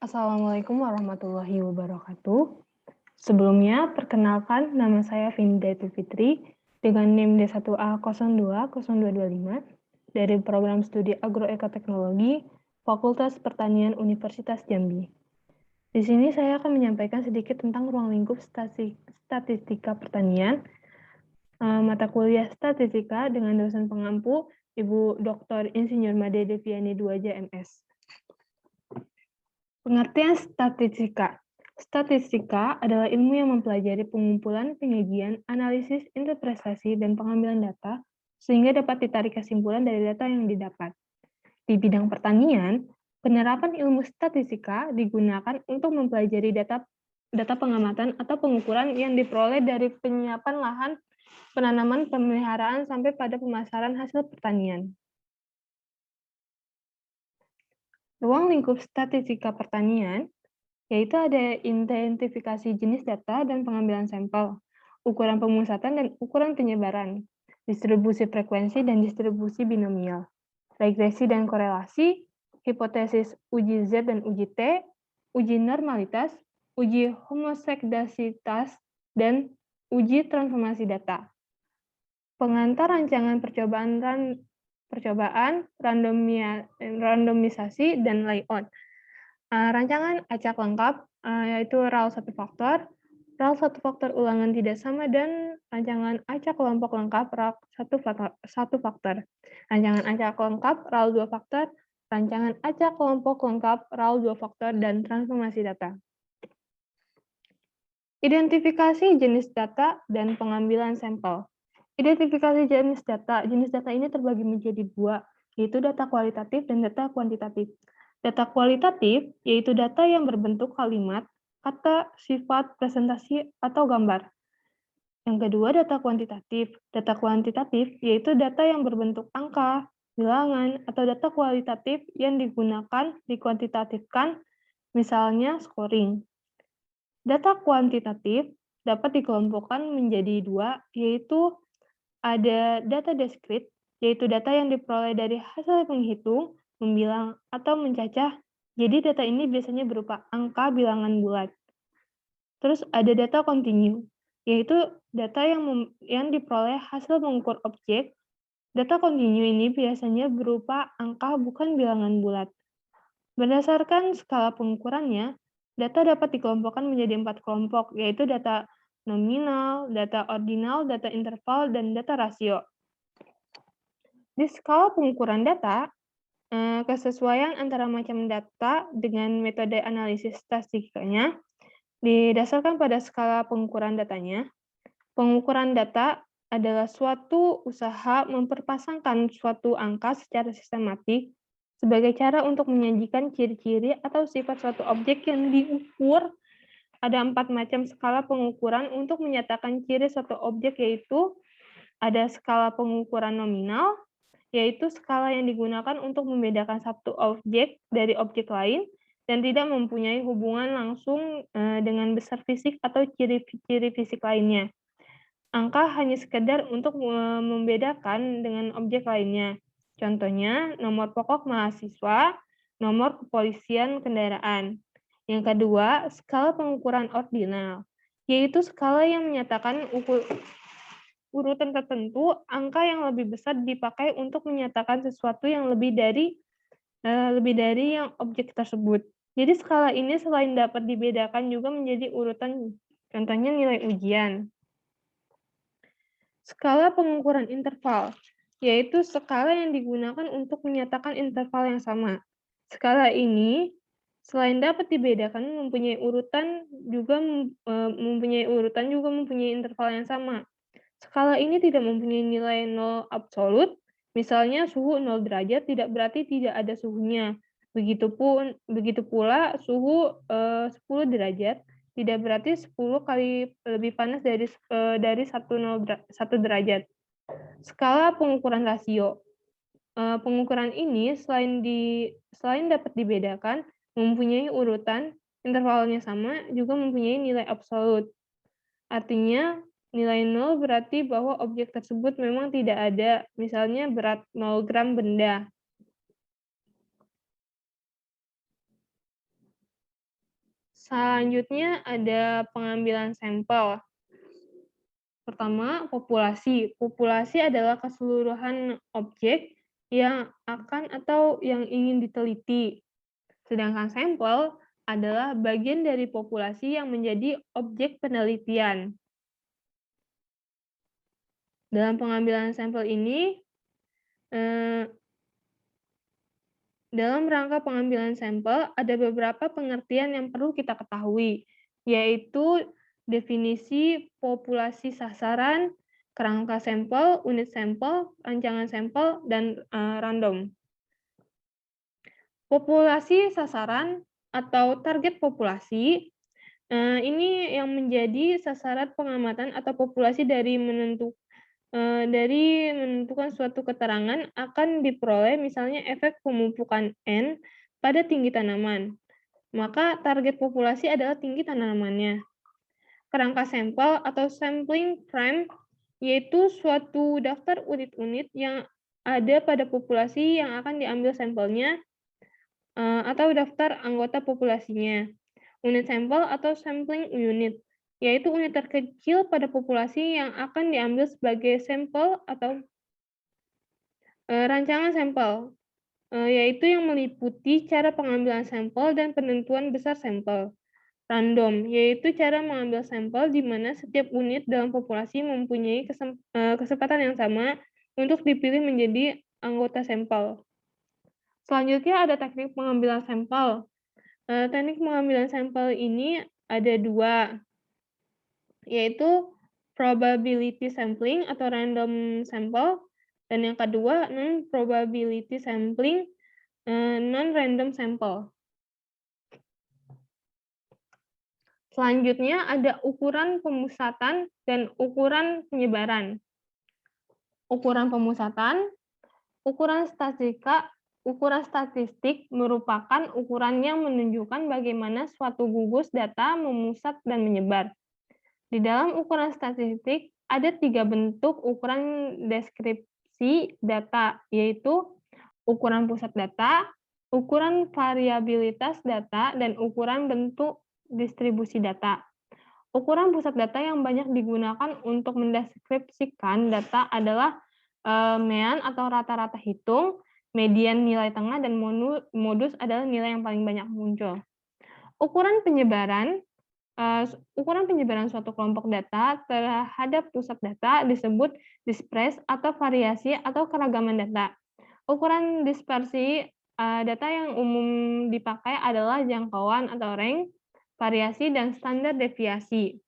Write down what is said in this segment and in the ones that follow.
Assalamualaikum warahmatullahi wabarakatuh. Sebelumnya, perkenalkan nama saya Vinda Fitri dengan NIM D1A020225 dari Program Studi Agroekoteknologi Fakultas Pertanian Universitas Jambi. Di sini saya akan menyampaikan sedikit tentang ruang lingkup statistika pertanian, mata kuliah statistika dengan dosen pengampu Ibu Dr. Insinyur Made Deviani Duaja MS. Pengertian statistika. Statistika adalah ilmu yang mempelajari pengumpulan, penyajian, analisis, interpretasi, dan pengambilan data, sehingga dapat ditarik kesimpulan dari data yang didapat. Di bidang pertanian, penerapan ilmu statistika digunakan untuk mempelajari data pengamatan atau pengukuran yang diperoleh dari penyiapan lahan, penanaman, pemeliharaan, sampai pada pemasaran hasil pertanian. Ruang lingkup statistika pertanian yaitu ada identifikasi jenis data dan pengambilan sampel, ukuran pemusatan dan ukuran penyebaran, distribusi frekuensi dan distribusi binomial, regresi dan korelasi, hipotesis uji Z dan uji T, uji normalitas, uji homosegdasitas, dan uji transformasi data. Pengantar rancangan percobaan, randomisasi, dan layout. Rancangan acak lengkap, yaitu RAL 1 faktor, RAL 1 faktor ulangan tidak sama, dan rancangan acak kelompok lengkap RAL 1 faktor. Rancangan acak lengkap RAL 2 faktor, rancangan acak kelompok lengkap RAL 2 faktor, dan transformasi data. Identifikasi jenis data dan pengambilan sampel. Identifikasi jenis data ini terbagi menjadi dua, yaitu data kualitatif dan data kuantitatif. Data kualitatif yaitu data yang berbentuk kalimat, kata, sifat, presentasi, atau gambar. Yang kedua, data kuantitatif. Data kuantitatif yaitu data yang berbentuk angka, bilangan, atau data kualitatif yang dikuantitatifkan, misalnya scoring. Data kuantitatif dapat dikelompokkan menjadi dua, yaitu ada data diskrit, yaitu data yang diperoleh dari hasil menghitung, membilang, atau mencacah. Jadi data ini biasanya berupa angka bilangan bulat. Terus ada data kontinu, yaitu data yang diperoleh hasil mengukur objek. Data kontinu ini biasanya berupa angka bukan bilangan bulat. Berdasarkan skala pengukurannya, data dapat dikelompokkan menjadi 4 kelompok, yaitu data nominal, data ordinal, data interval, dan data rasio. Di skala pengukuran data, kesesuaian antara macam data dengan metode analisis statistikanya didasarkan pada skala pengukuran datanya. Pengukuran data adalah suatu usaha memperpasangkan suatu angka secara sistematik sebagai cara untuk menyajikan ciri-ciri atau sifat suatu objek yang diukur. Ada 4 macam skala pengukuran untuk menyatakan ciri suatu objek, yaitu ada skala pengukuran nominal, yaitu skala yang digunakan untuk membedakan satu objek dari objek lain dan tidak mempunyai hubungan langsung dengan besar fisik atau ciri-ciri fisik lainnya. Angka hanya sekedar untuk membedakan dengan objek lainnya. Contohnya, nomor pokok mahasiswa, nomor kepolisian kendaraan. Yang kedua, skala pengukuran ordinal, yaitu skala yang menyatakan urutan tertentu, angka yang lebih besar dipakai untuk menyatakan sesuatu yang lebih dari yang objek tersebut. Jadi skala ini selain dapat dibedakan juga menjadi urutan, contohnya nilai ujian. Skala pengukuran interval, yaitu skala yang digunakan untuk menyatakan interval yang sama. Skala ini selain dapat dibedakan mempunyai urutan juga mempunyai interval yang sama. Skala ini tidak mempunyai nilai nol absolut, misalnya suhu 0 derajat tidak berarti tidak ada suhunya. Begitu pula suhu 10 derajat tidak berarti 10 kali lebih panas dari 1 derajat. Skala pengukuran rasio. Pengukuran ini selain dapat dibedakan, mempunyai urutan, intervalnya sama, juga mempunyai nilai absolut. Artinya, nilai 0 berarti bahwa objek tersebut memang tidak ada, misalnya berat 0 gram benda. Selanjutnya ada pengambilan sampel. Pertama, populasi. Populasi adalah keseluruhan objek yang akan atau yang ingin diteliti. Sedangkan sampel adalah bagian dari populasi yang menjadi objek penelitian. Dalam pengambilan sampel ini, dalam rangka pengambilan sampel, ada beberapa pengertian yang perlu kita ketahui, yaitu definisi populasi sasaran, kerangka sampel, unit sampel, rancangan sampel, dan random. Populasi sasaran atau target populasi, ini yang menjadi sasaran pengamatan atau populasi dari menentukan suatu keterangan akan diperoleh misalnya efek pemumpukan N pada tinggi tanaman. Maka target populasi adalah tinggi tanamannya. Kerangka sampel atau sampling frame yaitu suatu daftar unit-unit yang ada pada populasi yang akan diambil sampelnya atau daftar anggota populasinya. Unit sampel atau sampling unit yaitu unit terkecil pada populasi yang akan diambil sebagai sampel atau rancangan sampel, yaitu yang meliputi cara pengambilan sampel dan penentuan besar sampel. Random, yaitu cara mengambil sampel di mana setiap unit dalam populasi mempunyai kesempatan yang sama untuk dipilih menjadi anggota sampel. Selanjutnya ada teknik pengambilan sampel. Teknik pengambilan sampel ini ada dua, yaitu probability sampling atau random sample, dan yang kedua non-probability sampling, non-random sample. Selanjutnya ada ukuran pemusatan dan ukuran penyebaran. Ukuran pemusatan, ukuran statistik merupakan ukuran yang menunjukkan bagaimana suatu gugus data memusat dan menyebar. Di dalam ukuran statistik, ada 3 bentuk ukuran deskripsi data, yaitu ukuran pusat data, ukuran variabilitas data, dan ukuran bentuk distribusi data. Ukuran pusat data yang banyak digunakan untuk mendeskripsikan data adalah mean atau rata-rata hitung, median nilai tengah, dan modus adalah nilai yang paling banyak muncul. Ukuran penyebaran suatu kelompok data terhadap pusat data disebut disperse atau variasi atau keragaman data. Ukuran dispersi data yang umum dipakai adalah jangkauan atau range, variasi, dan standar deviasi.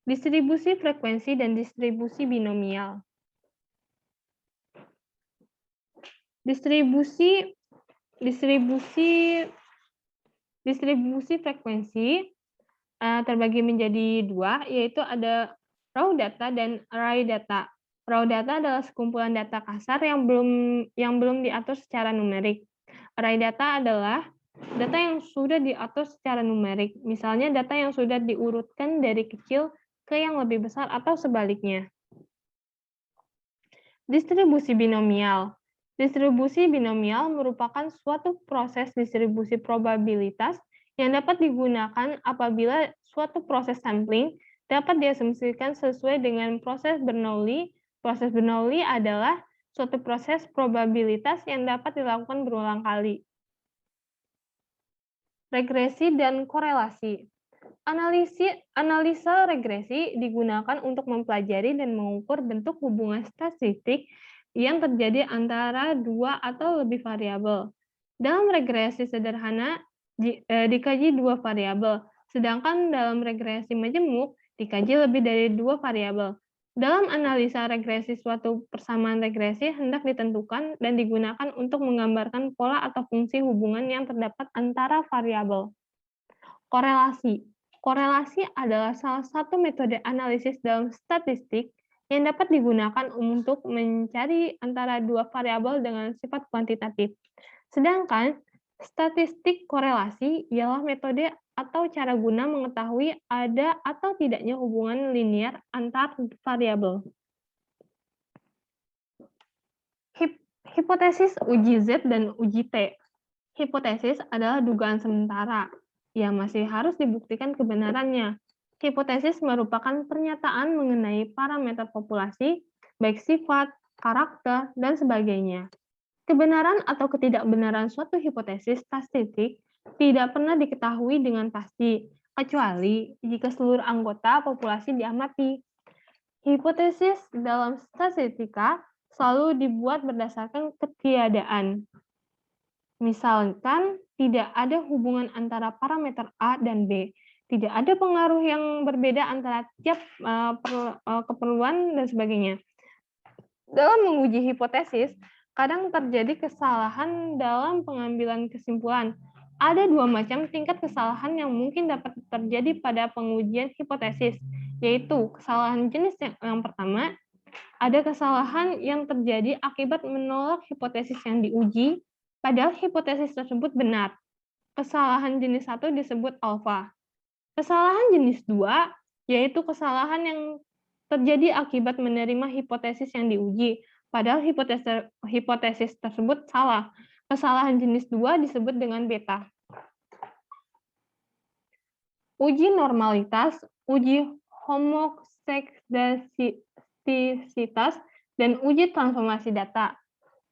Distribusi frekuensi dan distribusi binomial. Distribusi frekuensi terbagi menjadi dua, yaitu ada raw data dan array data. Raw data adalah sekumpulan data kasar yang belum diatur secara numerik. Array data adalah data yang sudah diatur secara numerik, misalnya data yang sudah diurutkan dari kecil ke yang lebih besar atau sebaliknya. Distribusi binomial. Distribusi binomial merupakan suatu proses distribusi probabilitas yang dapat digunakan apabila suatu proses sampling dapat diasumsikan sesuai dengan proses Bernoulli. Proses Bernoulli adalah suatu proses probabilitas yang dapat dilakukan berulang kali. Regresi dan korelasi. Analisa regresi digunakan untuk mempelajari dan mengukur bentuk hubungan statistik yang terjadi antara dua atau lebih variabel. Dalam regresi sederhana dikaji dua variabel, sedangkan dalam regresi majemuk dikaji lebih dari dua variabel. Dalam analisa regresi, suatu persamaan regresi hendak ditentukan dan digunakan untuk menggambarkan pola atau fungsi hubungan yang terdapat antara variabel. Korelasi. Korelasi adalah salah satu metode analisis dalam statistik yang dapat digunakan untuk mencari antara dua variabel dengan sifat kuantitatif. Sedangkan statistik korelasi ialah metode atau cara guna mengetahui ada atau tidaknya hubungan linear antar variabel. Hipotesis uji Z dan uji T. Hipotesis adalah dugaan sementara yang masih harus dibuktikan kebenarannya. Hipotesis merupakan pernyataan mengenai parameter populasi, baik sifat, karakter, dan sebagainya. Kebenaran atau ketidakbenaran suatu hipotesis statistik tidak pernah diketahui dengan pasti, kecuali jika seluruh anggota populasi diamati. Hipotesis dalam statistika selalu dibuat berdasarkan ketiadaan. Misalkan, tidak ada hubungan antara parameter A dan B. Tidak ada pengaruh yang berbeda antara tiap keperluan dan sebagainya. Dalam menguji hipotesis, kadang terjadi kesalahan dalam pengambilan kesimpulan. Ada dua macam tingkat kesalahan yang mungkin dapat terjadi pada pengujian hipotesis, yaitu kesalahan jenis yang pertama, ada kesalahan yang terjadi akibat menolak hipotesis yang diuji, padahal hipotesis tersebut benar. Kesalahan jenis 1 disebut alfa. Kesalahan jenis 2, yaitu kesalahan yang terjadi akibat menerima hipotesis yang diuji, padahal hipotesis tersebut salah. Kesalahan jenis 2 disebut dengan beta. Uji normalitas, uji homoseksidasitas, dan uji transformasi data.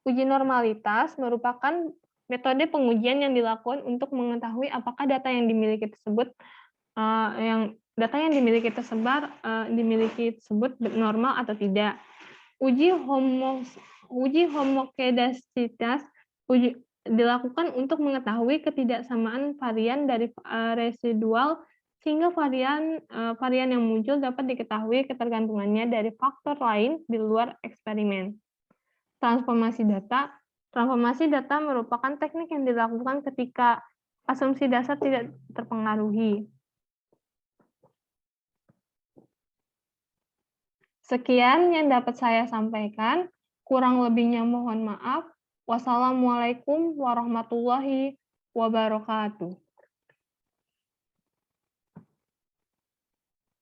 Uji normalitas merupakan metode pengujian yang dilakukan untuk mengetahui apakah data yang dimiliki tersebut normal atau tidak. Uji homokedasitas dilakukan untuk mengetahui ketidaksamaan varian dari residual sehingga varian yang muncul dapat diketahui ketergantungannya dari faktor lain di luar eksperimen. Transformasi data merupakan teknik yang dilakukan ketika asumsi dasar tidak terpengaruhi. Sekian yang dapat saya sampaikan. Kurang lebihnya mohon maaf. Wassalamualaikum warahmatullahi wabarakatuh.